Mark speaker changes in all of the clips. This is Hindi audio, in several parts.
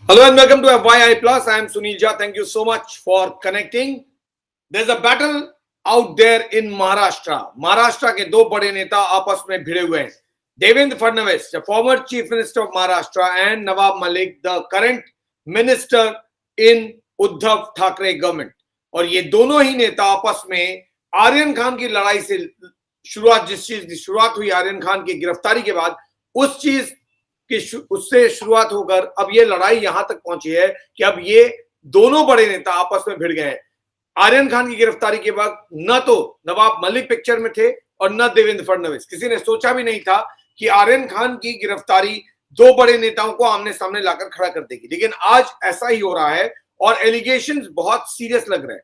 Speaker 1: Hello and welcome to FYI Plus. I am Sunil Jha. Thank you so much for connecting. There's a battle out there in Maharashtra. Maharashtra के दो बड़े नेता आपस में भिड़े हुए हैं. Devendra Fadnavis, the former Chief Minister of Maharashtra, and Nawab Malik, the current Minister in Uddhav Thackeray government. और ये दोनों ही नेता आपस में आर्यन खान की लड़ाई से शुरुआत, जिस चीज की शुरुआत हुई आर्यन खान की गिरफ्तारी के बाद, उस चीज कि उससे शुरुआत होकर अब ये लड़ाई यहां तक पहुंची है कि अब ये दोनों बड़े नेता आपस में भिड़ गए हैं. आर्यन खान की गिरफ्तारी के बाद न तो नवाब मलिक पिक्चर में थे और न देवेंद्र फडणवीस. किसी ने सोचा भी नहीं था कि आर्यन खान की गिरफ्तारी दो बड़े नेताओं को आमने सामने लाकर खड़ा कर देगी, लेकिन आज ऐसा ही हो रहा है और एलिगेशंस बहुत सीरियस लग रहे हैं.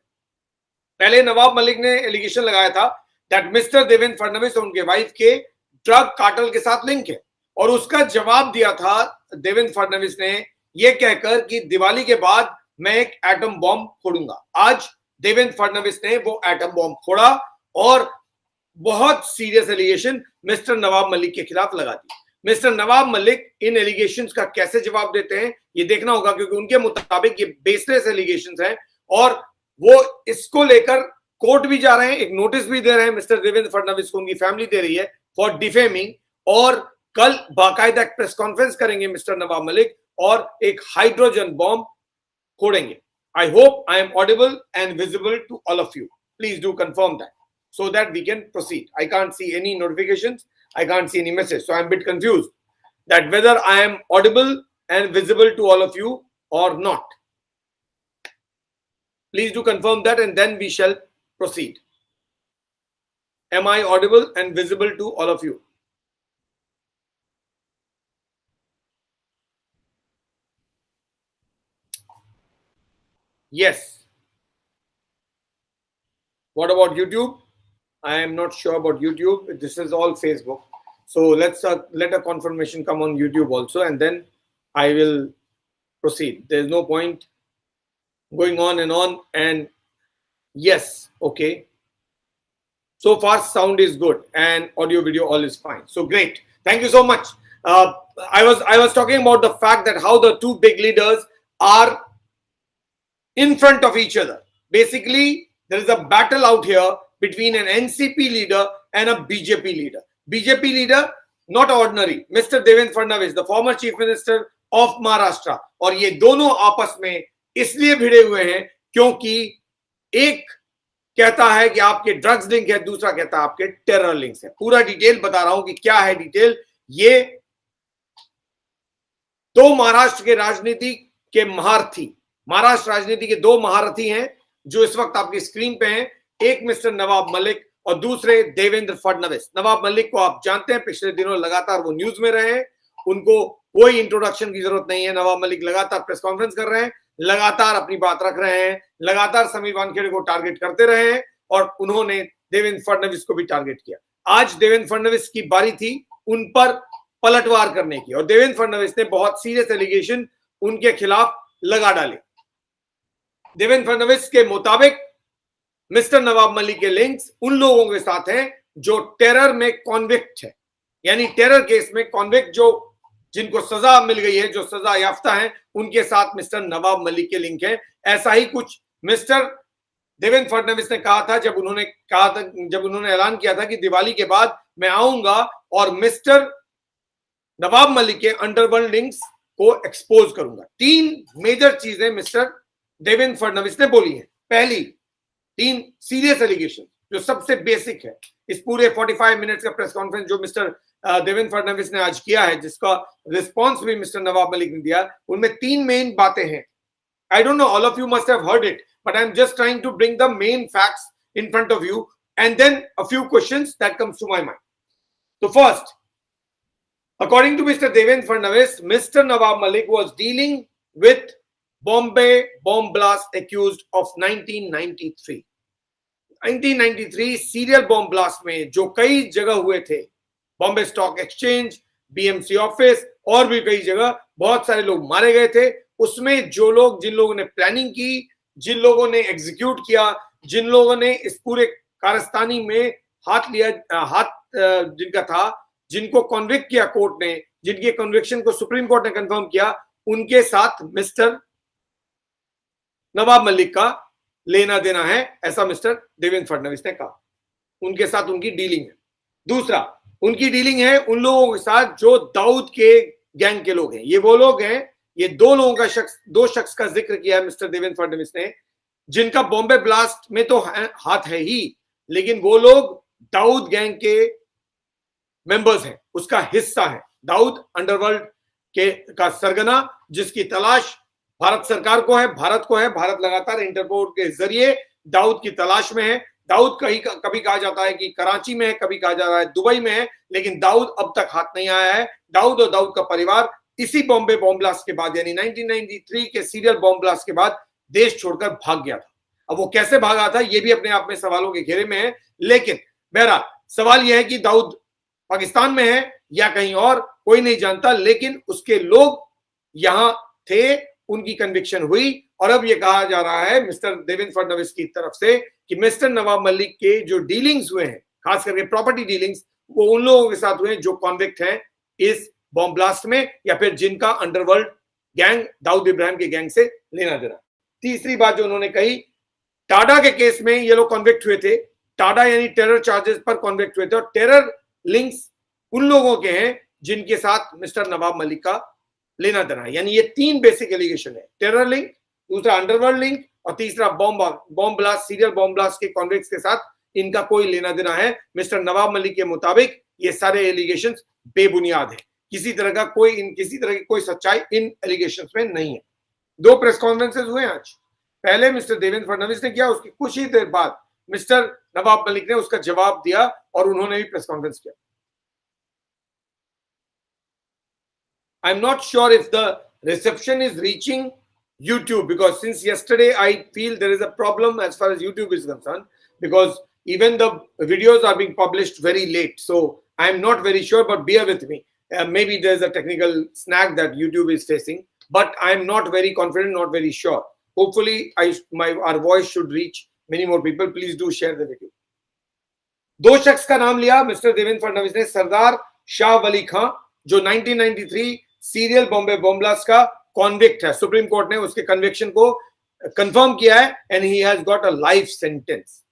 Speaker 1: पहले नवाब मलिक ने एलिगेशन लगाया था दैट मिस्टर देवेंद्र फडणवीस और उनके वाइफ के ड्रग कार्टेल के साथ लिंक है, और उसका जवाब दिया था देवेंद्र फडणवीस ने यह कहकर कि दिवाली के बाद मैं एक एटम बॉम्ब फोड़ूंगा. आज देवेंद्र फडणवीस ने वो एटम बॉम्ब फोड़ा और बहुत serious allegation mister Nawab Malik के खिलाफ लगा दी. मिस्टर नवाब मलिक इन एलिगेशंस का कैसे जवाब देते हैं ये देखना होगा, क्योंकि उनके मुताबिक ये बेसलेस एलिगेशंस हैं और वो इसको लेकर कोर्ट भी जा रहे हैं, एक नोटिस भी दे रहे हैं मिस्टर देवेंद्र फडणवीस को, उनकी फैमिली दे रही है फॉर डिफेमिंग. और कल बाकायदा एक प्रेस कॉन्फ्रेंस करेंगे मिस्टर नवाब मलिक और एक हाइड्रोजन बॉम्ब फोड़ेंगे. I hope I am audible and visible to all of you. Please do confirm that so that we can proceed. I can't see any notifications. I can't see any message. So I'm a bit confused that whether I am audible and visible to all of you or not. Please do confirm that and then we shall proceed. Am I audible and visible to all of you? Yes. What about YouTube? I am not sure about YouTube. This is all Facebook. So let's let a confirmation come on YouTube also, and then I will proceed. There's no point going on. And yes, okay. So far sound is good and audio video all is fine. So great. Thank you so much. I was talking about the fact that how the two big leaders are in front of each other. Basically, there is a battle out here between an NCP leader and a BJP leader. BJP leader, not ordinary, Mr. Devendra Fadnavis, the former Chief Minister of Maharashtra. और ये दोनों आपस में इसलिए भिड़े हुए हैं क्योंकि एक कहता है कि आपके ड्रग्स लिंक है, दूसरा कहता है आपके टेरर लिंक्स है. पूरा डिटेल बता रहा हूं कि क्या है डिटेल. ये दो महाराष्ट्र के राजनीति के महारथी, महाराष्ट्र राजनीति के दो महारथी हैं जो इस वक्त आपकी स्क्रीन पे हैं. एक मिस्टर नवाब मलिक और दूसरे देवेंद्र फडणवीस. नवाब मलिक को आप जानते हैं, पिछले दिनों लगातार वो न्यूज में रहे हैं, उनको कोई इंट्रोडक्शन की जरूरत नहीं है. नवाब मलिक लगातार प्रेस कॉन्फ्रेंस कर रहे हैं, लगातार अपनी बात रख रहे हैं, लगातार समीर वानखेड़े को टारगेट करते रहे हैं और उन्होंने देवेंद्र फडणवीस को भी टारगेट किया. आज देवेंद्र फडणवीस की बारी थी उन पर पलटवार करने की और देवेंद्र फडणवीस ने बहुत सीरियस एलिगेशन उनके खिलाफ लगा डाले. देवेंद्र फडणवीस के मुताबिक मिस्टर नवाब मलिक के लिंक्स उन लोगों के साथ हैं जो टेरर में कॉन्विक्ट है, यानी टेरर केस में कॉन्विक्ट, जो जिनको सजा मिल गई है, जो सजा याफ्ता है, उनके साथ मिस्टर नवाब मलिक के लिंक है. ऐसा ही कुछ मिस्टर देवेंद्र फडणवीस ने कहा था जब उन्होंने ऐलान किया था कि दिवाली के बाद मैं आऊंगा और मिस्टर नवाब मलिक के अंडरवर्ल्ड लिंक्स को एक्सपोज करूंगा. तीन मेजर चीजें मिस्टर देवेंद्र फडणवीस ने बोली है. पहली, तीन सीरियस एलिगेशन जो सबसे बेसिक है. इस पूरे 45 मिनट्स का प्रेस कॉन्फ्रेंस जो मिस्टर देवेंद्र फडणवीस ने आज किया है, जिसका रिस्पांस भी मिस्टर नवाब मलिक ने दिया, उनमें तीन मेन बातें हैं. I don't know, all of you must have heard it, but I am just trying to bring the main facts in front of you and then a few questions that comes to my mind. तो first, according to Mr. Devendra Fadnavis, Mr. Nawab Malik was dealing with Bombay bomb blast accused of 1993. 1993 serial bomb blast में जो कई जगह हुए थे, Bombay stock exchange, BMC office और भी कई जगह बहुत सारे लोग मारे गए थे. उसमें जो लोग, जिन लोगों ने प्लानिंग की, जिन लोगों ने एग्जीक्यूट किया, जिन लोगों ने इस पूरे कारस्तानी में हाथ लिया, जिनका था, जिनको कन्विक्ट किया कोर्ट ने, जिनके कन्विक्शन को सुप्रीम कोर्ट ने कंफर्म किया, उनके साथ मिस्टर नवाब मलिक का लेना देना है, ऐसा मिस्टर देवेंद्र फडणवीस ने कहा। उनके साथ उनकी डीलिंग है। दूसरा, उनकी डीलिंग है उन लोगों के साथ जो दाऊद के गैंग के लोग हैं। ये वो लोग हैं, ये दो शख्स का जिक्र किया है मिस्टर देवेंद्र फडणवीस ने, जिनका बॉम्बे ब्लास्ट में तो हाथ है ही, लेकिन वो लोग दाऊद गैंग के मेंबर्स हैं, उसका हिस्सा है। दाऊद अंडरवर्ल्ड का सरगना, जिसकी तलाश भारत सरकार को है, भारत को है। भारत लगातार इंटरपोल के जरिए दाऊद की तलाश में है। दाऊद कभी कहा जाता है कि कराची में है, कभी कहा जा रहा है दुबई में है, लेकिन दाऊद अब तक हाथ नहीं आया है। दाऊद और दाऊद का परिवार इसी बॉम्बे बॉम्ब ब्लास्ट के बाद, यानी 1993 के सीरियल बॉम्ब ब्लास्ट के बाद देश छोड़कर भाग गया था। अब वो कैसे भागा था, ये भी अपने आप में सवालों के घेरे में है। लेकिन बहरहाल सवाल यह है कि दाऊद पाकिस्तान में है या कहीं और, कोई नहीं जानता, लेकिन उसके लोग यहां थे, उनकी कन्विक्शन हुई। और अब यह कहा जा रहा है मिस्टर देवेंद्र फडणवीस की तरफ से कि मिस्टर नवाब मलिक के जो डीलिंग्स हुए हैं, खास करके प्रॉपर्टी डीलिंग्स, वो उन लोगों के साथ हुए हैं जो कॉन्विक्ट हैं इस बॉम्ब ब्लास्ट में, या फिर जिनका अंडरवर्ल्ड गैंग दाऊद इब्राहिम के गैंग से लेना देना। तीसरी बात जो उन्होंने कही, टाडा के केस में ये लोग कॉन्विक्ट हुए थे। टाडा यानी टेरर चार्जेस पर कॉन्विक्ट हुए थे, और टेरर लिंक्स उन लोगों के हैं जिनके साथ मिस्टर नवाब मलिक का लेना देना है। यानी ये तीन बेसिक एलिगेशन है, टेरर लिंक, दूसरा अंडरवर्ल्ड लिंक, और तीसरा bomb blast, serial bomb blast के कॉन्विक्ट्स के साथ इनका कोई लेना देना है। मिस्टर नवाब मलिक के मुताबिक ये सारे एलिगेशंस बेबुनियाद है, किसी तरह की कोई सच्चाई इन एलिगेशंस में नहीं है। दो प्रेस कॉन्फ्रेंसेस हुए आज, पहले मिस्टर देवेंद्र फडणवीस ने किया, उसकी कुछ ही देर बाद मिस्टर नवाब मलिक ने उसका जवाब दिया और उन्होंने भी प्रेस कॉन्फ्रेंस किया। I'm not sure if the reception is reaching YouTube, because since yesterday I feel there is a problem as far as YouTube is concerned, because even the videos are being published very late. So I'm not very sure, but bear with me. Maybe there's a technical snag that YouTube is facing, but I'm not very confident, not very sure. Hopefully our voice should reach many more people. Please do share the video. दो शख्स का नाम लिया मिस्टर देवेंद्र फडणवीस ने, सरदार शाह वली खां, जो 1993 सीरियल बॉम्बे बॉम्ब ब्लास्ट का कॉन्विक्ट है। सुप्रीम कोर्ट ने उसके कन्विक्शन को कंफर्म किया है, and he has got a life sentence,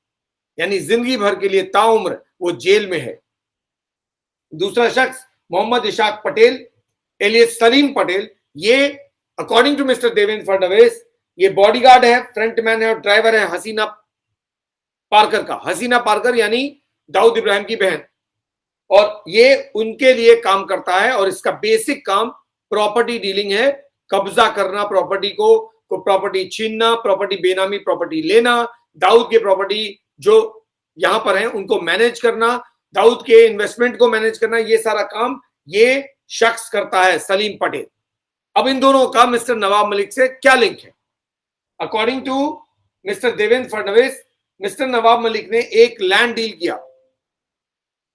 Speaker 1: यानी जिंदगी भर के लिए ताउम्र वो जेल में है। दूसरा शख्स मोहम्मद इशाक पटेल एलियस सलीम पटेल, ये according to mister Devendra Fadnavis ये बॉडीगार्ड है, फ्रंटमैन है और ड्राइवर है हसीना पारकर का। हसीना पारकर यानी दाऊद इब्राहिम की बहन, और ये उनके लिए काम करता है, और इसका बेसिक काम प्रॉपर्टी डीलिंग है, कब्जा करना प्रॉपर्टी को प्रॉपर्टी छीनना, प्रॉपर्टी बेनामी प्रॉपर्टी लेना, दाऊद के प्रॉपर्टी जो यहां पर है उनको मैनेज करना, दाऊद के इन्वेस्टमेंट को मैनेज करना, ये सारा काम ये शख्स करता है, सलीम पटेल। अब इन दोनों का मिस्टर नवाब मलिक से क्या लिंक है? According to mister Devendra Fadnavis, mister Nawab Malik ने एक लैंड डील किया,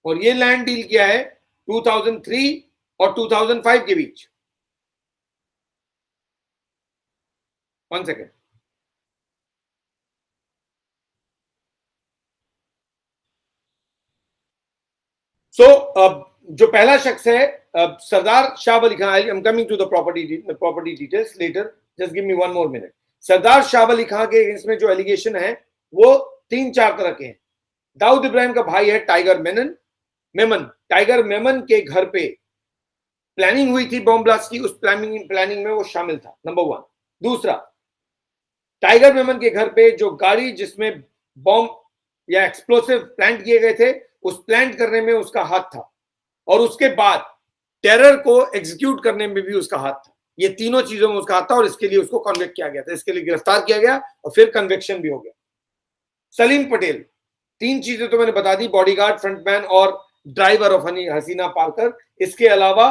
Speaker 1: और ये लैंड डील किया है 2003 और 2005 के बीच। 1 सेकेंड। जो पहला शख्स है Sardar Shah Wali Khan, I am coming to the property details later, just give me 1 more minute। Sardar Shah Wali Khan के इसमें जो एलिगेशन है वो 3-4 तरह के हैं। दाऊद इब्राहिम का भाई है टाइगर मेमन, टाइगर मेमन के घर पे प्लानिंग हुई थी बॉम्ब ब्लास्ट की, उस प्लानिंग में वो शामिल था, नंबर 1। दूसरा, टाइगर मेमन के घर पे जो गाड़ी जिसमें बॉम्ब या एक्सप्लोसिव प्लांट किए गए थे, उस प्लांट करने में उसका हाथ था, और उसके बाद टेरर को एग्जीक्यूट करने में भी उसका हाथ था। ये तीनों चीजों में उसका हाथ था, और इसके लिए उसको कन्विक्ट किया गया था, इसके लिए गिरफ्तार किया गया और फिर कन्विक्शन भी हो गया। सलीम पटेल, 3 चीजें तो मैंने बता दी, बॉडीगार्ड, फ्रंटमैन और ड्राइवर ऑफ हसीना पारकर। इसके अलावा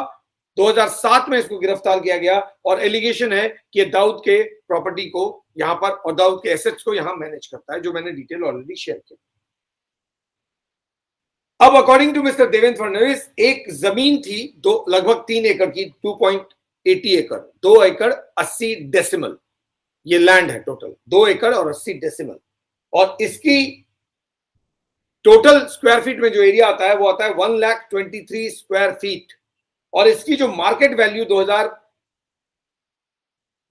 Speaker 1: 2007 में इसको गिरफ्तार किया गया, और एलिगेशन है कि दाऊद के प्रॉपर्टी को यहां पर और दाऊद के एसेट्स को यहां मैनेज करता है, जो मैंने डिटेल ऑलरेडी शेयर किया। अब according to mister Devendra Fadnavis एक जमीन थी लगभग 3 एकड़ की, 2.80 एकड़, 2 एकड़ 80 डेसिमल ये लैंड है टोटल, 2 एकड़ और 80 डेसिमल, और इसकी टोटल स्क्वायर फीट में जो एरिया आता है वो आता है 1,23,000 स्क्वायर फीट, और इसकी जो मार्केट वैल्यू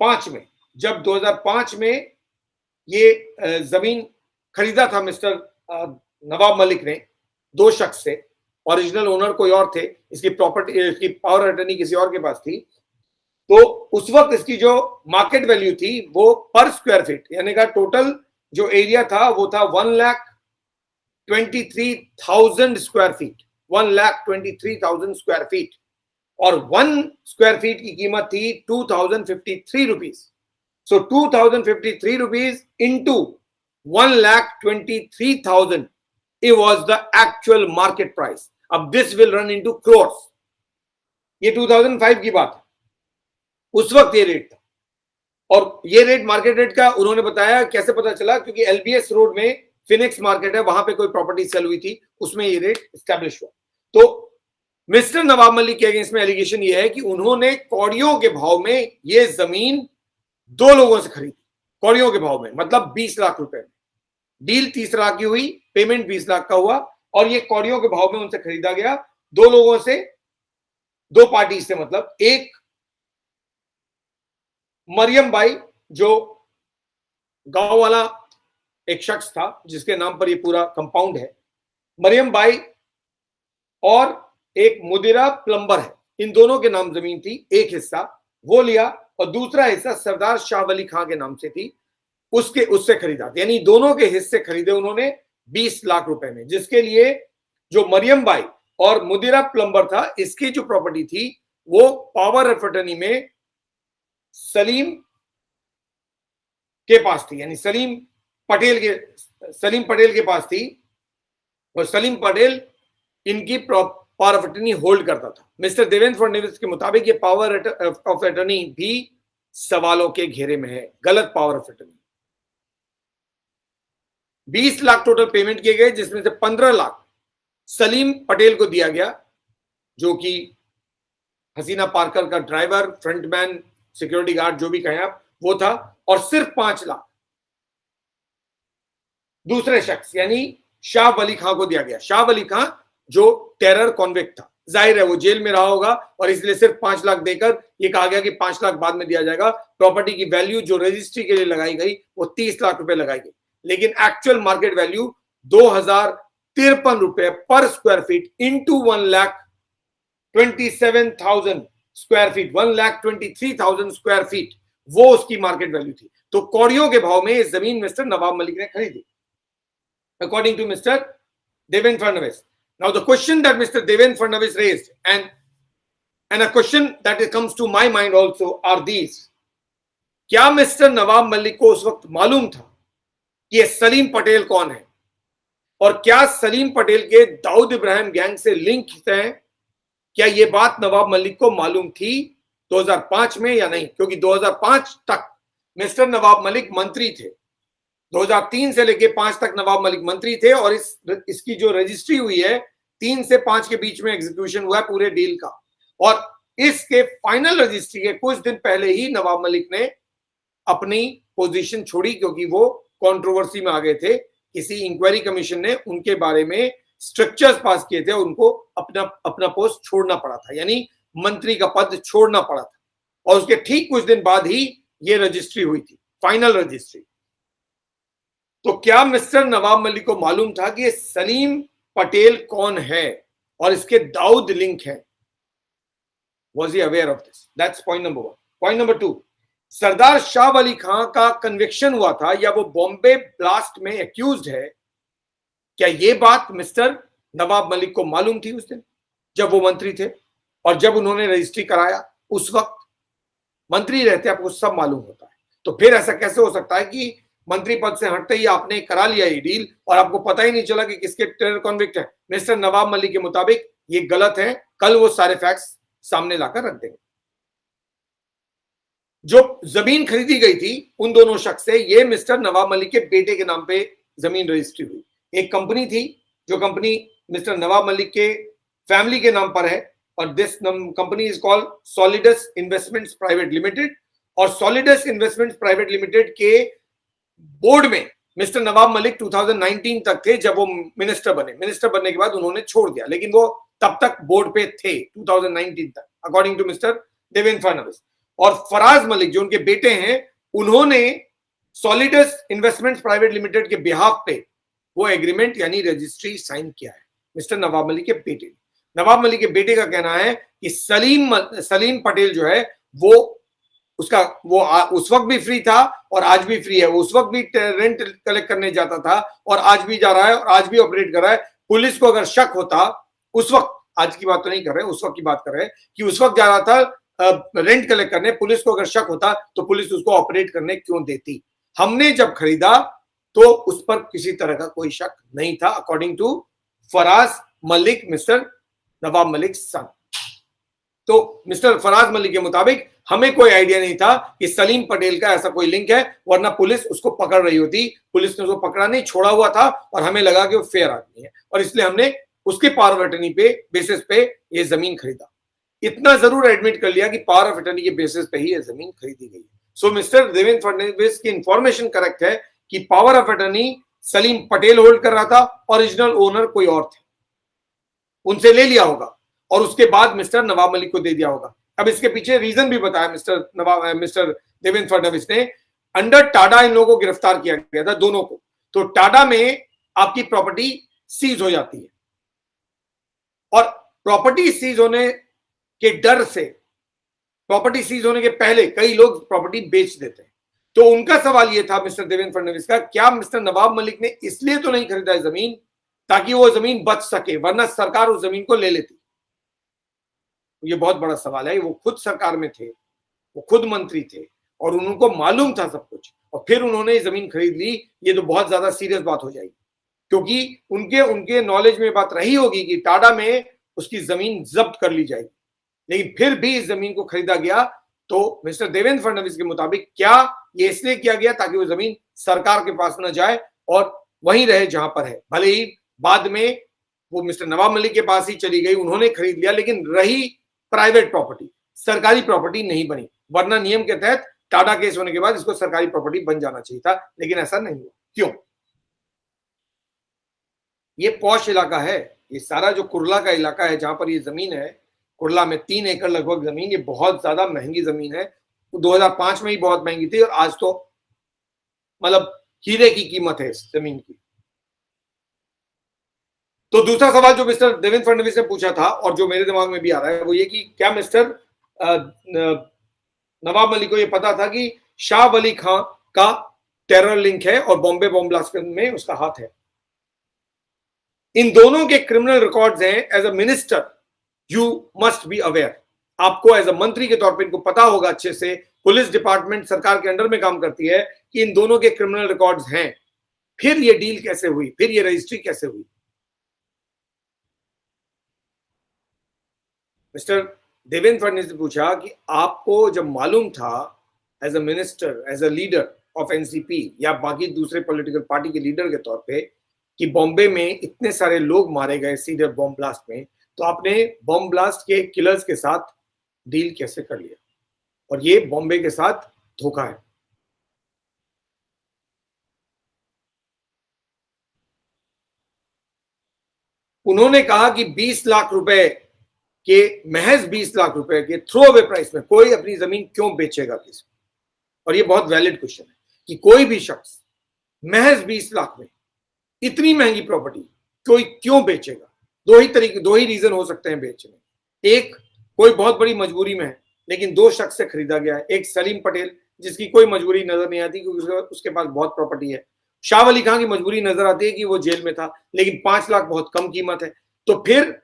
Speaker 1: 2005 में, जब 2005 में ये जमीन खरीदा था मिस्टर नवाब मलिक ने दो शख्स से, ओरिजिनल ओनर कोई और थे, इसकी प्रॉपर्टी, इसकी पावर अटर्नी किसी और के पास थी, तो उस वक्त इसकी जो मार्केट वैल्यू थी वो पर स्क्वायर फीट, यानी का टोटल जो एरिया था वो था 1,23,000 स्क्वायर फीट, 1,23,000 स्क्वायर फीट, और 1 स्क्वायर फीट की कीमत थी 2,053 rupees. So 2,053 rupees into 1,23,000, it was the actual market price. अब this will run into crores. ये 2005 की बात है, उस वक्त ये रेट था, और ये रेट मार्केट रेट का उन्होंने बताया। कैसे पता चला? क्योंकि एलबीएस रोड में फिनिक्स मार्केट है, वहां पे कोई प्रॉपर्टी सेल हुई थी, उसमें ये रेट एस्टैब्लिश हुआ। तो मिस्टर नवाब मलिक के अगेंस्ट में एलिगेशन ये है कि उन्होंने कौड़ियों के भाव में ये जमीन दो लोगों से खरीदी, कौड़ियों के भाव में, मतलब 20 लाख रुपए में। डील 30 लाख की हुई, पेमेंट 20 लाख का हुआ, और ये कौड़ियों के भाव में उनसे खरीदा गया दो लोगों से, दो पार्टी से। मतलब एक मरियम बाई, जो गांव वाला एक शख्स था जिसके नाम पर ये पूरा कंपाउंड है, मरियम बाई, और एक मुदिरा प्लम्बर है, इन दोनों के नाम जमीन थी। एक हिस्सा वो लिया और दूसरा हिस्सा सरदार शाह वली खां के नाम से थी, उससे खरीदा। यानी दोनों के हिस्से खरीदे उन्होंने 20 लाख रुपए में, जिसके लिए जो मरियम बाई और मुदिरा प्लम्बर था, इसकी जो प्रॉपर्टी थी वो पावर ऑफ अटर्नी में सलीम के पास थी, यानी सलीम पटेल के पास थी, और सलीम पटेल इनकी पावर ऑफ अटर्नी होल्ड करता था। मिस्टर देवेंद्र फडणवीस के मुताबिक ये पावर ऑफ अटर्नी भी सवालों के घेरे में है, गलत power of attorney. 20 lakh total payment किए गए, जिसमें से 15 लाख सलीम पटेल को दिया गया, जो कि हसीना पार्कर का ड्राइवर, फ्रंटमैन, सिक्योरिटी गार्ड, जो भी कहें आप, वो था, और सिर्फ 5 लाख दूसरे शख्स यानी शाह वली खां को दिया गया। शाह वली खां जो टेरर कॉन्विक्ट था, जाहिर है वो जेल में रहा होगा, और इसलिए सिर्फ 5 लाख देकर ये कहा गया कि 5 लाख बाद में दिया जाएगा। प्रॉपर्टी की वैल्यू जो रजिस्ट्री के लिए लगाई गई वो 30 लाख रुपए लगाई गई, लेकिन एक्चुअल मार्केट वैल्यू 2,053 रुपए पर square feet into 1,27,000 square feet, 1,23,000 square feet, वो उसकी मार्केट वैल्यू थी। तो कौड़ियों के भाव में ये जमीन मिस्टर नवाब मलिक ने खरीदी, according to Mr. Devendra Fadnavis. Now the question that Mr. Devendra Fadnavis raised, and a question that comes to my mind also are these: क्या मिस्टर नवाब मलिक को उस वक्त मालूम था कि ये सलीम पटेल कौन है, और क्या सलीम पटेल के दाऊद इब्राहिम गैंग से लिंक हैं? क्या ये बात नवाब मलिक को मालूम थी 2005 में या नहीं? क्योंकि 2005 तक मिस्टर नवाब मलिक मंत्री थे, 2003 से लेके 5 तक नवाब मलिक मंत्री थे, और इसकी जो रजिस्ट्री हुई है 3 से 5 के बीच में एग्जीक्यूशन हुआ है पूरे डील का, और इसके फाइनल रजिस्ट्री के कुछ दिन पहले ही नवाब मलिक ने अपनी पोजीशन छोड़ी, क्योंकि वो कंट्रोवर्सी में आ गए थे। किसी इंक्वायरी कमीशन ने उनके बारे में स्ट्रक्चर्स पास किए थे, उनको अपना पोस्ट छोड़ना पड़ा था, यानी मंत्री का पद छोड़ना पड़ा था, और उसके ठीक कुछ दिन बाद ही ये रजिस्ट्री हुई थी, फाइनल रजिस्ट्री। तो क्या मिस्टर नवाब मलिक को मालूम था कि ये सलीम पटेल कौन है और इसके दाऊद लिंक है? Was he aware of this? That's point number 1. Point number 2, सरदार शाह वली खां का कन्विक्शन हुआ था, या वो बॉम्बे ब्लास्ट में एक्यूज्ड है, क्या ये बात मिस्टर नवाब मलिक को मालूम थी उस दिन जब वो मंत्री थे, और जब उन्होंने रजिस्ट्री कराया? उस वक्त मंत्री रहते आपको सब मालूम होता है, तो फिर ऐसा कैसे हो सकता है कि मंत्री पद से हटते ही आपने करा लिया ये डील और आपको पता ही नहीं चला कि किसके टेरर कॉन्विक्ट है? मिस्टर नवाब मलिक के मुताबिक ये गलत है, कल वो सारे फैक्ट्स सामने लाकर रख देंगे। जो जमीन खरीदी गई थी उन दोनों शख्स से, ये मिस्टर नवाब मलिक के बेटे के नाम पे जमीन रजिस्ट्री हुई। एक कंपनी थी, जो कंपनी मिस्टर नवाब मलिक के फैमिली के नाम पर है, और this company is called solids investments private limited, और सॉलिडस इन्वेस्टमेंट्स प्राइवेट लिमिटेड के बोर्ड में मिस्टर नवाब मलिक 2019 तक थे, जब वो मिनिस्टर बनने के बाद उन्होंने छोड़ दिया, लेकिन वो तब तक बोर्ड पे थे 2019 तक, according to mister Devendra Fadnavis. और फराज मलिक जो उनके बेटे हैं, उन्होंने सॉलिडस इन्वेस्टमेंट्स प्राइवेट लिमिटेड के बिहाफ पे वो एग्रीमेंट यानी रजिस्ट्री साइन किया है मिस्टर नवाब मलिक के बेटे ने। नवाब मलिक के बेटे का कहना है कि सलीम पटेल जो है वो उसका वो उस वक्त भी फ्री था और आज भी फ्री है। वो उस वक्त भी रेंट कलेक्ट करने जाता था और आज भी जा रहा है और आज भी ऑपरेट कर रहा है। पुलिस को अगर शक होता उस वक्त, आज की बात तो नहीं कर रहे, उस वक्त की बात कर रहे हैं कि उस वक्त जा रहा था रेंट कलेक्ट करने, पुलिस को अगर शक होता तो पुलिस उसको ऑपरेट करने क्यों देती। हमने जब खरीदा तो उस पर किसी तरह का कोई शक नहीं था, according to Faraz Malik, mister Nawab Malik son. तो मिस्टर फराज मलिक के मुताबिक हमें कोई आइडिया नहीं था कि सलीम पटेल का ऐसा कोई लिंक है, वरना पुलिस उसको पकड़ रही होती। पुलिस ने उसको पकड़ा नहीं, छोड़ा हुआ था और हमें लगा कि वो फेयर आदमी है और इसलिए हमने उसके पावर ऑफ अटर्नी पे बेसिस पे ये जमीन खरीदा। इतना जरूर एडमिट कर लिया कि पावर ऑफ अटर्नी के बेसिस पे ही ये जमीन खरीदी गई। सो मिस्टर देवेंद्र फडणवीस की इंफॉर्मेशन करेक्ट है कि power of attorney Salim Patel hold कर रहा था, ओरिजिनल ओनर कोई और थे, उनसे ले लिया होगा और उसके बाद मिस्टर नवाब मलिक को दे दिया होगा। अब इसके पीछे रीजन भी बताया मिस्टर देवेंद्र फडणवीस ने। अंडर टाडा इन लोगों को गिरफ्तार किया गया था, दोनों को। तो टाडा में आपकी प्रॉपर्टी सीज हो जाती है और प्रॉपर्टी सीज होने के डर से, प्रॉपर्टी सीज होने के पहले कई लोग प्रॉपर्टी बेच देते हैं। तो उनका सवाल यह था मिस्टर देवेंद्र फडणवीस का, क्या मिस्टर नवाब मलिक ने इसलिए तो नहीं खरीदा जमीन ताकि वो जमीन बच सके, वरना सरकार उस जमीन को ले लेती। ये बहुत बड़ा सवाल है। वो खुद सरकार में थे, वो खुद मंत्री थे और उनको मालूम था सब कुछ, और फिर उन्होंने जमीन खरीद ली। ये तो बहुत ज्यादा सीरियस बात हो जाएगी, क्योंकि उनके नॉलेज में बात रही होगी कि टाडा में उसकी जमीन जब्त कर ली जाएगी, लेकिन फिर भी इस जमीन को खरीदा गया। तो मिस्टर देवेंद्र फडणवीस के मुताबिक क्या ये इसलिए किया गया ताकि वो जमीन सरकार के पास न जाए और वहीं रहे जहां पर है। भले ही बाद में वो मिस्टर नवाब मलिक के पास ही चली गई, उन्होंने खरीद लिया, लेकिन रही प्राइवेट प्रॉपर्टी, सरकारी प्रॉपर्टी नहीं बनी। वरना नियम के तहत टाडा केस होने के बाद इसको सरकारी प्रॉपर्टी बन जाना चाहिए था, लेकिन ऐसा नहीं हुआ। क्यों? ये पॉश इलाका है, ये सारा जो कुर्ला का इलाका है जहां पर ये जमीन है, कुर्ला में 3 एकड़ लगभग जमीन, ये बहुत ज्यादा महंगी जमीन है। 2005 में ही बहुत महंगी थी और आज तो मतलब हीरे की कीमत है इस जमीन की। तो दूसरा सवाल जो मिस्टर देवेंद्र फडणवीस ने पूछा था और जो मेरे दिमाग में भी आ रहा है वो ये कि क्या मिस्टर नवाब मलिक को ये पता था कि शाह वली खां का टेरर लिंक है और बॉम्बे बॉम्ब ब्लास्ट में उसका हाथ है। इन दोनों के क्रिमिनल रिकॉर्ड्स हैं। As a minister you must be aware, आपको एज अ मंत्री के तौर पर इनको पता होगा अच्छे से, पुलिस डिपार्टमेंट सरकार के अंडर में काम करती है, कि इन दोनों के क्रिमिनल रिकॉर्ड्स हैं। फिर ये डील कैसे हुई, फिर ये रजिस्ट्री कैसे हुई? मिस्टर देवेंद्र फडणवीस ने पूछा कि आपको जब मालूम था as a minister, as a leader of NCP या बाकी दूसरे पॉलिटिकल पार्टी के लीडर के तौर पे कि बॉम्बे में इतने सारे लोग मारे गए सीधे बॉम्ब ब्लास्ट में, तो आपने बॉम्ब ब्लास्ट के किलर्स के साथ डील कैसे कर लिया? और ये बॉम्बे के साथ धोखा है। उन्होंने कहा कि 20 लाख रुपए के, महज 20 लाख रुपए के थ्रो अवे प्राइस में कोई अपनी जमीन क्यों बेचेगा किसी? और ये बहुत वैलिड क्वेश्चन है कि कोई भी शख्स महज 20 लाख में इतनी महंगी प्रॉपर्टी कोई क्यों बेचेगा? दो ही रीजन हो सकते हैं बेचने। एक, कोई बहुत बड़ी मजबूरी में है, लेकिन 2 शख्स से खरीदा गया है। एक सलीम पटेल जिसकी कोई मजबूरी नजर नहीं आती क्योंकि उसके पास बहुत प्रॉपर्टी है। शाह वली खां की मजबूरी नजर आती है कि वो जेल में था, लेकिन 5 लाख बहुत कम कीमत है। तो फिर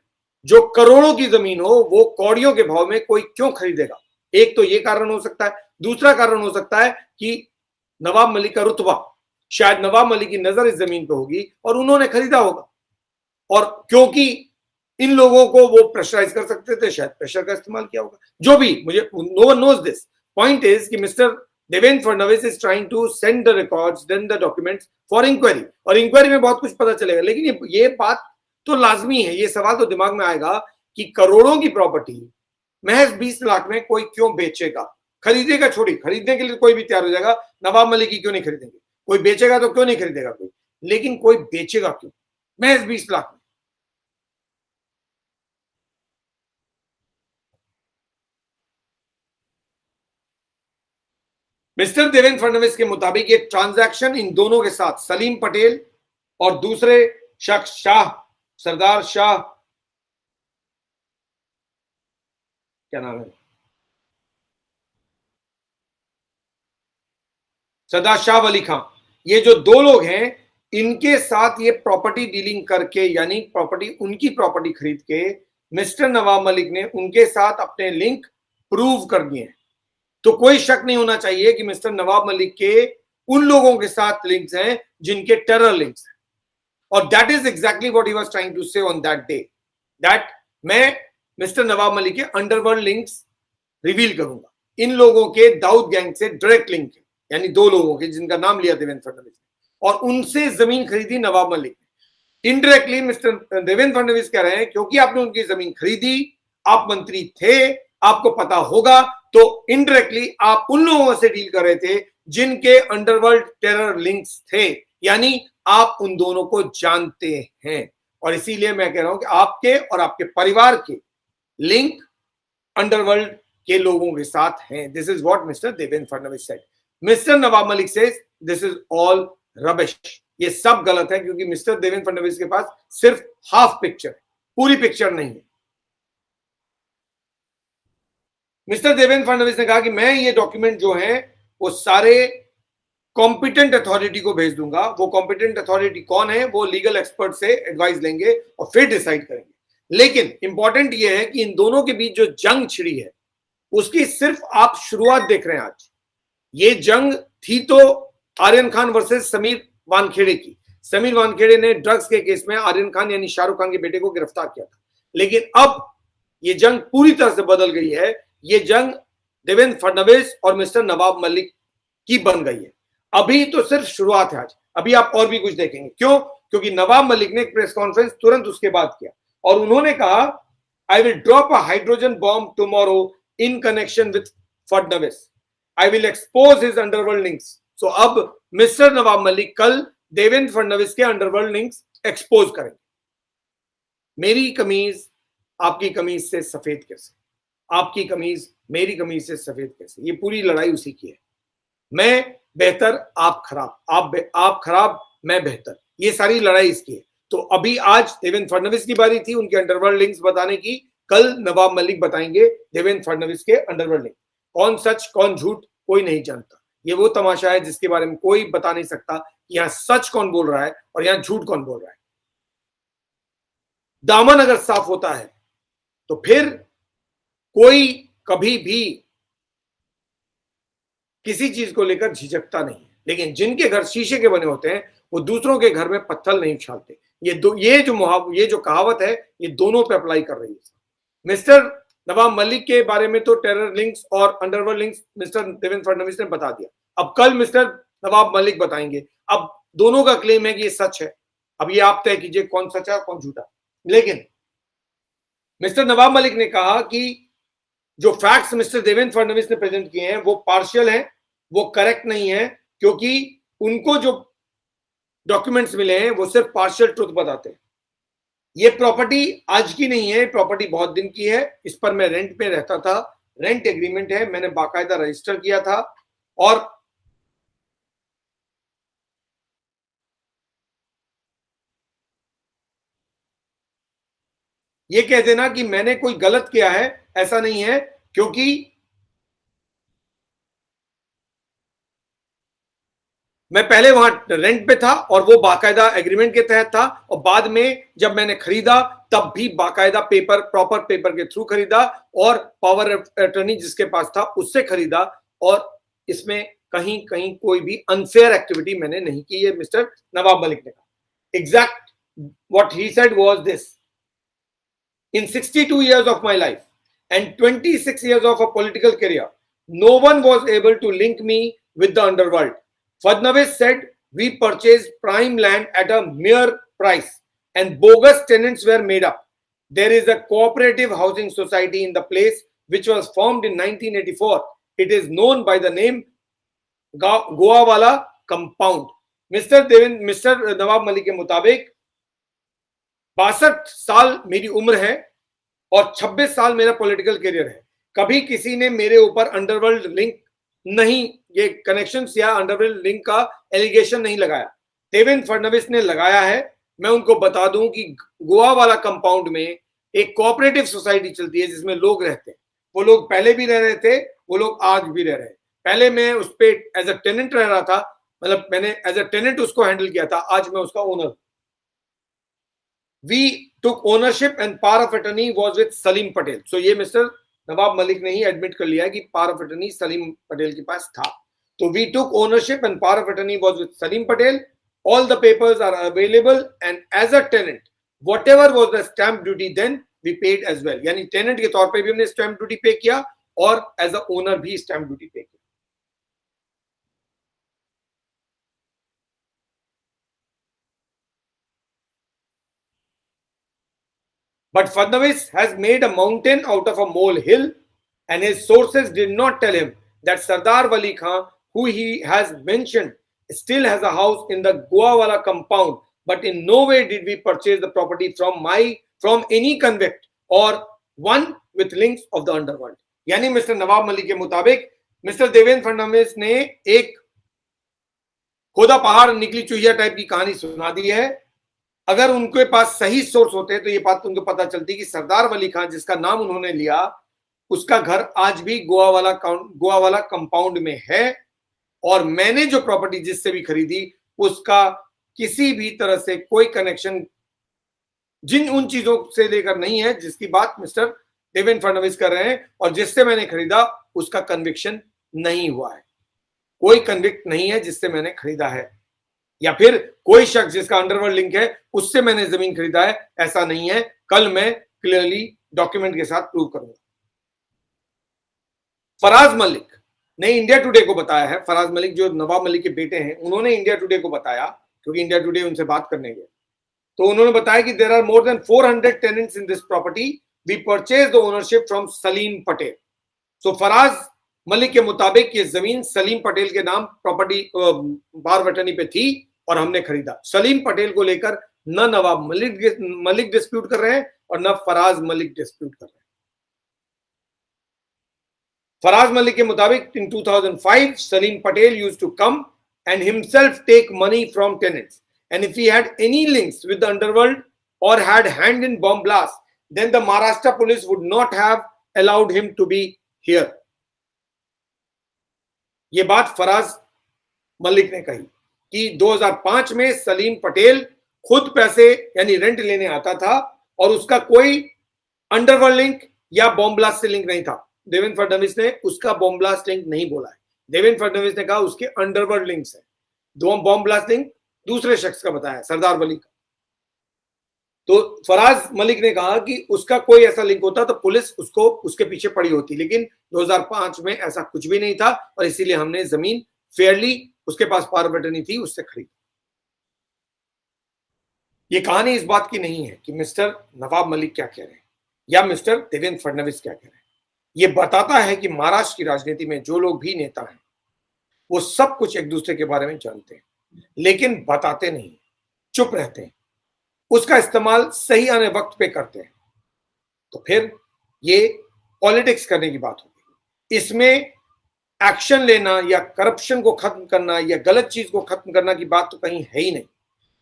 Speaker 1: जो करोड़ों की जमीन हो वो कौड़ियों के भाव में कोई क्यों खरीदेगा? एक तो ये कारण हो सकता है। दूसरा कारण हो सकता है कि नवाब मलिक का रुतबा, शायद नवाब मलिक की नजर इस जमीन पे होगी और उन्होंने खरीदा होगा, और क्योंकि इन लोगों को वो प्रेशराइज कर सकते थे, शायद प्रेशर का इस्तेमाल किया होगा। जो भी, मुझे no one knows this. Point is कि mister Devendra Fadnavis is trying to send the records, then the documents for inquiry, और इंक्वायरी में बहुत कुछ पता चलेगा। लेकिन ये बात तो लाजमी है, ये सवाल तो दिमाग में आएगा कि करोड़ों की प्रॉपर्टी महज 20 लाख में कोई क्यों बेचेगा? खरीदेगा, छोड़ी, खरीदने के लिए कोई भी तैयार हो जाएगा। नवाब मलिक की क्यों नहीं खरीदेंगे? कोई बेचेगा तो क्यों नहीं खरीदेगा कोई, लेकिन कोई बेचेगा क्यों महज 20 लाख में? मिस्टर देवेंद्र फडणवीस के मुताबिक ये ट्रांजैक्शन इन दोनों के साथ सलीम पटेल और दूसरे शख्स शाह, सरदार शाह, क्या नाम है, सरदार शाह अली खान, ये जो दो लोग हैं इनके साथ ये प्रॉपर्टी डीलिंग करके, यानी प्रॉपर्टी, उनकी प्रॉपर्टी खरीद के मिस्टर नवाब मलिक ने उनके साथ अपने लिंक प्रूव कर दिए हैं। तो कोई शक नहीं होना चाहिए कि मिस्टर नवाब मलिक के उन लोगों के साथ लिंक्स हैं जिनके टेरर लिंक्स हैं। और that is exactly what he was trying to say on that day, that मैं मिस्टर नवाब मलिक के अंडरवर्ल्ड लिंक्स रिवील करूंगा। इन लोगों के दाऊद गैंग से डायरेक्ट लिंक है, यानी दो लोगों के जिनका नाम लिया देवेंद्र फडणवीस ने, और उनसे जमीन खरीदी नवाब मलिक ने। इनडायरेक्टली मिस्टर देवेंद्र फडणवीस कह रहे हैं क्योंकि आपने उनकी जमीन खरीदी, आप मंत्री थे, आपको पता होगा, तो इनडायरेक्टली आप उन लोगों से डील कर रहे थे जिनके अंडरवर्ल्ड टेरर लिंक्स थे, यानी आप उन दोनों को जानते हैं। और इसीलिए मैं कह रहा हूं कि आपके और आपके परिवार के लिंक अंडरवर्ल्ड के लोगों के साथ हैं। This is what mister Devendra Fadnavis said. Mister Nawab Malik says this is all rubbish, ये सब गलत है, क्योंकि मिस्टर देवेंद्र फडणवीस के पास सिर्फ हाफ पिक्चर है, पूरी पिक्चर नहीं है। मिस्टर देवेंद्र फडणवीस ने कहा कि मैं ये डॉक्यूमेंट जो है वो सारे कॉम्पिटेंट अथॉरिटी को भेज दूंगा। वो कॉम्पिटेंट अथॉरिटी कौन है, वो लीगल एक्सपर्ट से एडवाइस लेंगे और फिर डिसाइड करेंगे। लेकिन इंपॉर्टेंट ये है कि इन दोनों के बीच जो जंग छिड़ी है उसकी सिर्फ आप शुरुआत देख रहे हैं। आज ये जंग थी तो आर्यन खान वर्सेस समीर वानखेड़े की। समीर वानखेड़े ने ड्रग्स के केस में आर्यन खान यानी शाहरुख खान के बेटे को गिरफ्तार किया था, लेकिन अब ये जंग पूरी तरह से बदल गई है। ये जंग देवेंद्र फडणवीस और मिस्टर नवाब मलिक की बन गई है। अभी तो सिर्फ शुरुआत है आज, अभी आप और भी कुछ देखेंगे। क्यों? क्योंकि नवाब मलिक ने एक प्रेस कॉन्फ्रेंस तुरंत उसके बाद किया और उन्होंने कहा I will drop a hydrogen bomb tomorrow in connection with Fadnavis, I will expose his underworld links. So अब मिस्टर नवाब मलिक कल देवेंद्र फडणवीस के अंडरवर्ल्ड लिंक्स एक्सपोज करेंगे। मेरी कमीज आपकी कमीज से सफेद कैसे, आपकी कमीज मेरी कमीज से सफेद कैसे, ये पूरी लड़ाई उसी की है। मैं बेहतर, आप खराब, आप खराब, मैं बेहतर, ये सारी लड़ाई इसकी है। तो अभी आज देवेंद्र फडणवीस की बारी थी उनके अंडरवर्ल्ड लिंक्स बताने की, कल नवाब मलिक बताएंगे देवेंद्र फडणवीस के अंडरवर्ल्ड लिंक। कौन सच कौन झूठ कोई नहीं जानता। ये वो तमाशा है जिसके बारे में कोई बता नहीं सकता कि यहां सच कौन बोल रहा है और यहां झूठ कौन बोल रहा है। दामन अगर साफ होता है तो फिर कोई कभी भी किसी चीज को लेकर झिझकता नहीं है। लेकिन जिनके घर शीशे के बने होते हैं वो दूसरों के घर में पत्थर नहीं उछालते। ये जो कहावत है ये दोनों पे अप्लाई कर रही है। मिस्टर नवाब मलिक के बारे में तो टेरर लिंक्स और underworld links mister Devendra Fadnavis ने बता दिया। अब कल मिस्टर नवाब मलिक बताएंगे। अब दोनों का क्लेम है कि ये सच है। अब ये आप तय कीजिए कौन सच्चा कौन झूठा। लेकिन मिस्टर नवाब मलिक ने कहा कि जो फैक्ट्स मिस्टर देवेंद्र फडणवीस ने प्रेजेंट किए हैं वो पार्शियल हैं, वो करेक्ट नहीं है, क्योंकि उनको जो डॉक्यूमेंट्स मिले हैं वो सिर्फ पार्शियल ट्रुथ बताते हैं। ये प्रॉपर्टी आज की नहीं है, प्रॉपर्टी बहुत दिन की है। इस पर मैं रेंट पे रहता था, रेंट एग्रीमेंट है, मैंने बाकायदा रजिस्टर किया था। और ये कह देना कि मैंने कोई गलत किया है, ऐसा नहीं है, क्योंकि मैं पहले वहां रेंट पे था और वो बाकायदा एग्रीमेंट के तहत था। और बाद में जब मैंने खरीदा तब भी बाकायदा पेपर, प्रॉपर पेपर के थ्रू खरीदा और पावर अटर्नी जिसके पास था उससे खरीदा। और इसमें कहीं कहीं कोई भी अनफेयर एक्टिविटी मैंने नहीं की, ये मिस्टर नवाब मलिक ने कहा। Exact what he said was this: in 62 years of my life and 26 years of a political career, no one was able to link me with the underworld. Fadnavis said we purchased prime land at a mere price and bogus tenants were made up. There is a cooperative housing society in the place which was formed in 1984. It is known by the name Goawala Compound. Mister Nawab Malik के मुताबिक 62 साल मेरी उम्र है और 26 साल मेरा पॉलिटिकल करियर है। कभी किसी ने मेरे ऊपर अंडरवर्ल्ड लिंक नहीं ये कनेक्शंस या अंडरवर्ल्ड लिंक का एलिगेशन नहीं लगाया, देवेंद्र फडणवीस ने लगाया है। मैं उनको बता दूं कि गोवा वाला कंपाउंड में एक कोऑपरेटिव सोसाइटी चलती है जिसमें लोग रहते हैं। वो लोग पहले भी रह रहे थे, वो लोग आज भी रह रहे हैं। पहले मैं उस पे एज अ टेनेंट रह रहा था, मतलब मैंने एज अ टेनेंट उसको हैंडल किया था, आज मैं उसका owner. We took ownership and power of attorney was with Salim Patel. So ये मिस्टर नवाब मलिक ने ही एडमिट कर लिया है कि power of attorney Salim Patel के पास था। तो we took ownership and power of attorney was with Salim Patel. All the papers are available and as a tenant, whatever was the stamp duty then we paid as well. यानी टेनेंट के तौर पे भी हमने स्टैम्प ड्यूटी पे किया और एज अ ओनर भी स्टैम्प ड्यूटी पे किया। But Fadnavis has made a mountain out of a molehill, and his sources did not tell him that Sardar Wali Khan, who he has mentioned, still has a house in the Goawala compound. But in no way did we purchase the property from any convict or one with links of the underworld. यानी मिस्टर नवाब मलिक के मुताबिक मिस्टर देवेंद्र फडणवीस ने एक खोदा पहाड़ निकली चुहिया टाइप की कहानी सुना दी है। अगर उनके पास सही सोर्स होते तो ये बात उनको पता चलती कि सरदार वली खान जिसका नाम उन्होंने लिया उसका घर आज भी गोवा वाला कंपाउंड में है, और मैंने जो प्रॉपर्टी जिससे भी खरीदी उसका किसी भी तरह से कोई कनेक्शन जिन उन चीजों से लेकर नहीं है जिसकी बात मिस्टर देवेंद्र फडणवीस कर रहे हैं, और जिससे मैंने खरीदा उसका कन्विक्शन नहीं हुआ है। कोई कन्विक्ट नहीं है जिससे मैंने खरीदा है, या फिर कोई शख्स जिसका अंडरवर्ल्ड लिंक है उससे मैंने जमीन खरीदा है, ऐसा नहीं है। कल मैं क्लियरली डॉक्यूमेंट के साथ प्रूव करूंगा। फराज मलिक ने इंडिया टुडे को बताया है, फराज मलिक जो नवाब मलिक के बेटे हैं उन्होंने इंडिया टुडे को बताया, क्योंकि इंडिया टुडे उनसे बात करने गए, तो उन्होंने बताया कि there are more than 400 tenants in this property, we purchase the ownership from Salim Patel. So Faraz Malik के मुताबिक ये जमीन सलीम पटेल के नाम प्रॉपर्टी पावर ऑफ अटर्नी पे थी और हमने खरीदा। सलीम पटेल को लेकर न नवाब मलिक डिस्प्यूट कर रहे हैं और न फराज मलिक डिस्प्यूट कर रहे हैं। फराज मलिक के मुताबिक in 2005 Salim Patel used to come and himself take money from tenants, and if he had any links with the underworld or had hand in bomb blast, then the Maharashtra police would not have allowed him to be here. ये बात फराज मलिक ने कही कि 2005 में सलीम पटेल खुद पैसे यानी रेंट लेने आता था और उसका कोई अंडरवर्ल्ड लिंक या बॉम्ब ब्लास्ट से लिंक नहीं था। देवेंद्र फडणवीस ने उसका बॉम्ब ब्लास्ट लिंक नहीं बोला है, देवेंद्र फडणवीस ने कहा उसके अंडरवर्ल्ड लिंक्स है। दो बॉम्ब ब्लास्ट लिंक दूसरे शख्स का बताया, सरदार वली का। तो फराज मलिक ने कहा कि उसका कोई ऐसा लिंक होता तो पुलिस उसको उसके पीछे पड़ी होती, लेकिन 2005 में ऐसा कुछ भी नहीं था और इसीलिए हमने जमीन फेयरली, उसके पास पावर ऑफ अटर्नी थी, उससे खरीदी। ये कहानी इस बात की नहीं है कि मिस्टर नवाब मलिक क्या कह रहे हैं या मिस्टर देवेंद्र फडणवीस क्या कह रहे हैं। ये बताता है कि महाराष्ट्र की राजनीति में जो लोग भी नेता हैं वो सब कुछ एक दूसरे के बारे में जानते हैं, लेकिन बताते नहीं, चुप रहते हैं, उसका इस्तेमाल सही आने वक्त पे करते हैं। तो फिर ये पॉलिटिक्स करने की बात होगी। इसमें एक्शन लेना या करप्शन को खत्म करना या गलत चीज को खत्म करना की बात तो कहीं है ही नहीं।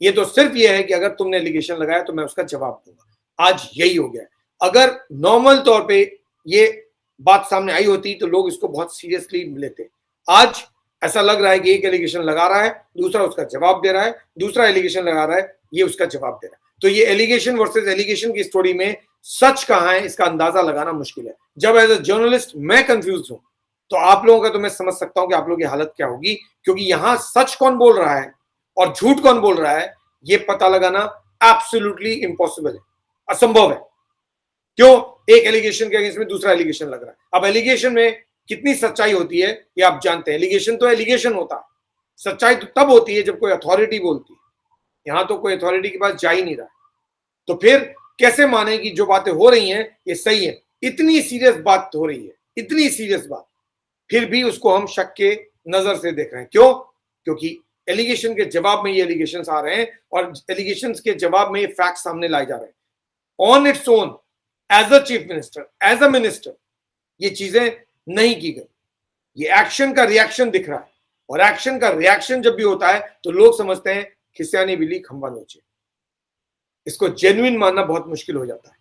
Speaker 1: ये तो सिर्फ ये है कि अगर तुमने एलिगेशन लगाया तो मैं उसका जवाब दूंगा। आज यही हो गया। अगर नॉर्मल तौर पे ये बात सामने आई होती तो लोग इसको बहुत सीरियसली लेते। आज ऐसा लग रहा है कि एक एलिगेशन लगा रहा है, दूसरा उसका जवाब दे रहा है, दूसरा एलिगेशन लगा रहा है, ये उसका जवाब दे रहा है। तो ये एलिगेशन वर्सेस एलिगेशन की स्टोरी में सच कहां है इसका अंदाजा लगाना मुश्किल है। जब एज अ जर्नलिस्ट मैं कंफ्यूज हूं तो आप लोगों का तो मैं समझ सकता हूं कि आप लोगों की हालत क्या होगी, क्योंकि यहां सच कौन बोल रहा है और झूठ कौन बोल रहा है ये पता लगाना एब्सोल्युटली इम्पॉसिबल है, असंभव है। क्यों? एक एलिगेशन के अगेंस्ट में दूसरा एलिगेशन लग रहा है। अब एलिगेशन में कितनी सच्चाई होती है ये आप जानते हैं। एलिगेशन तो एलिगेशन होता है, सच्चाई तो तब होती है जब कोई अथॉरिटी बोलती है। यहां तो कोई अथॉरिटी के पास जा ही नहीं रहा है, तो फिर कैसे माने कि जो बातें हो रही हैं ये सही है। इतनी सीरियस बात हो रही है, इतनी सीरियस बात, फिर भी उसको हम शक के नजर से देख रहे हैं। क्यों? क्योंकि एलिगेशन के जवाब में ये एलिगेशन आ रहे हैं और एलिगेशन के जवाब में ये फैक्ट सामने लाए जा रहे हैं। On its own as a chief minister, as a minister, ये चीजें नहीं की गई। ये एक्शन का रिएक्शन दिख रहा है, और एक्शन का रिएक्शन जब भी होता है तो लोग समझते हैं खिसियानी बिल्ली खंबा नोचे। इसको जेन्युइन मानना बहुत मुश्किल हो जाता है।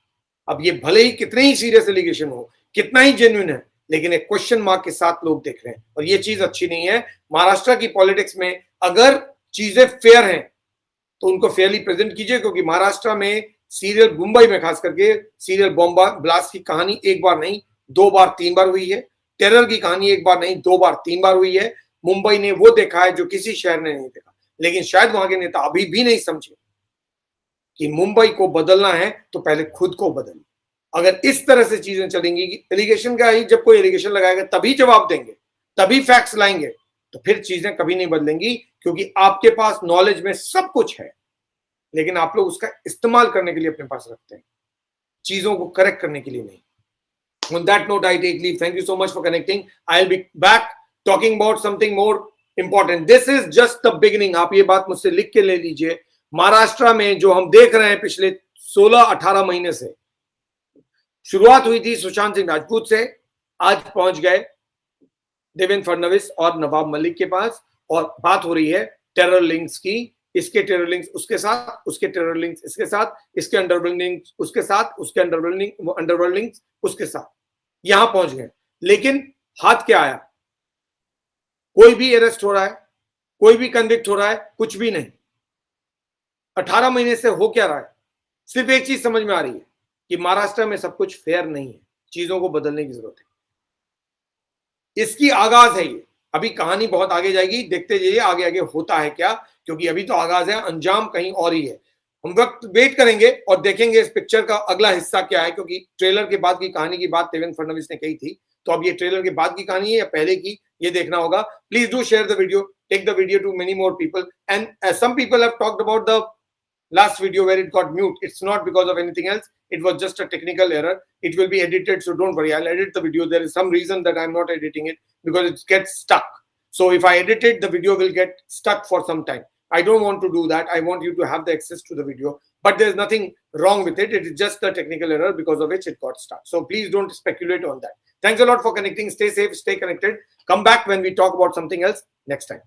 Speaker 1: अब ये भले ही कितने ही सीरियस एलिगेशन हो, कितना ही जेन्युइन है, लेकिन एक क्वेश्चन मार्क के साथ लोग देख रहे हैं, और ये चीज अच्छी नहीं है। महाराष्ट्र की पॉलिटिक्स में अगर चीजें फेयर हैं तो उनको फेयरली प्रेजेंट कीजिए, क्योंकि महाराष्ट्र में सीरियल, मुंबई में खास करके सीरियल बॉम्ब ब्लास्ट की कहानी एक बार नहीं, 2 बार 3 बार हुई है। टेरर की कहानी एक बार नहीं, 2 बार 3 बार हुई है। मुंबई ने वो देखा है जो किसी शहर ने नहीं देखा, लेकिन शायद वहां के नेता अभी भी नहीं समझे कि मुंबई को बदलना है तो पहले खुद को बदलिए। अगर इस तरह से चीजें चलेंगी कि एलिगेशन का ही, जब कोई एलिगेशन लगाएगा तभी जवाब देंगे, तभी फैक्ट्स लाएंगे, तो फिर चीजें कभी नहीं बदलेंगी, क्योंकि आपके पास नॉलेज में सब कुछ है, लेकिन आप लोग उसका इस्तेमाल करने के लिए अपने पास रखते हैं, चीजों को करेक्ट करने के लिए नहीं। On that note, I take leave. Thank you so much for connecting. I'll be back talking about something more important. This is just the beginning. आप ये बात मुझसे लिख के ले लीजिए। महाराष्ट्र में जो हम देख रहे हैं पिछले 16-18 महीने से, शुरुआत हुई थी सुशांत सिंह राजपूत से, आज पहुंच गए देवेंद्र फडणवीस और नवाब मलिक के पास, और बात हो रही है टेरर लिंक्स की। इसके टेरर लिंक्स उसके साथ, उसके टेरर लिंक्स इसके साथ, इसके अंडरवर्ल्ड लिंक्स उसके साथ, उसके अंडरवर्ल्ड लिंक्स उसके साथ, यहां पहुंच गए। लेकिन हाथ क्या आया? कोई भी अरेस्ट हो रहा है, कोई भी कन्विक्ट हो रहा है? कुछ भी नहीं। 18 महीने से हो क्या रहा है? सिर्फ एक चीज समझ में आ रही है कि महाराष्ट्र में सब कुछ फेयर नहीं है, चीजों को बदलने की जरूरत है। इसकी आगाज है ये, अभी कहानी बहुत आगे जाएगी, देखते जाइए आगे आगे होता है क्या, क्योंकि अभी तो आगाज है, अंजाम कहीं और ही है। हम वक्त वेट करेंगे और देखेंगे इस पिक्चर का अगला हिस्सा क्या है, क्योंकि ट्रेलर के बाद की कहानी की बात देवेंद्र फडणवीस ने कही थी, तो अब ये ट्रेलर के बाद की कहानी है या पहले की, ये देखना होगा। Please do share the video, take the video to many more people, and some people have talked about the last video where it got mute. It's not because of anything else, it was just a technical error. It will be edited, so don't worry, I'll edit the video. There is some reason that I'm not editing it, because it gets stuck. So if I edit it, the video will get stuck for some time. I don't want to do that. I want you to have the access to the video, but there's nothing wrong with it. It is just a technical error because of which it got stuck. So please don't speculate on that. Thanks a lot for connecting. Stay safe, stay connected. Come back when we talk about something else next time.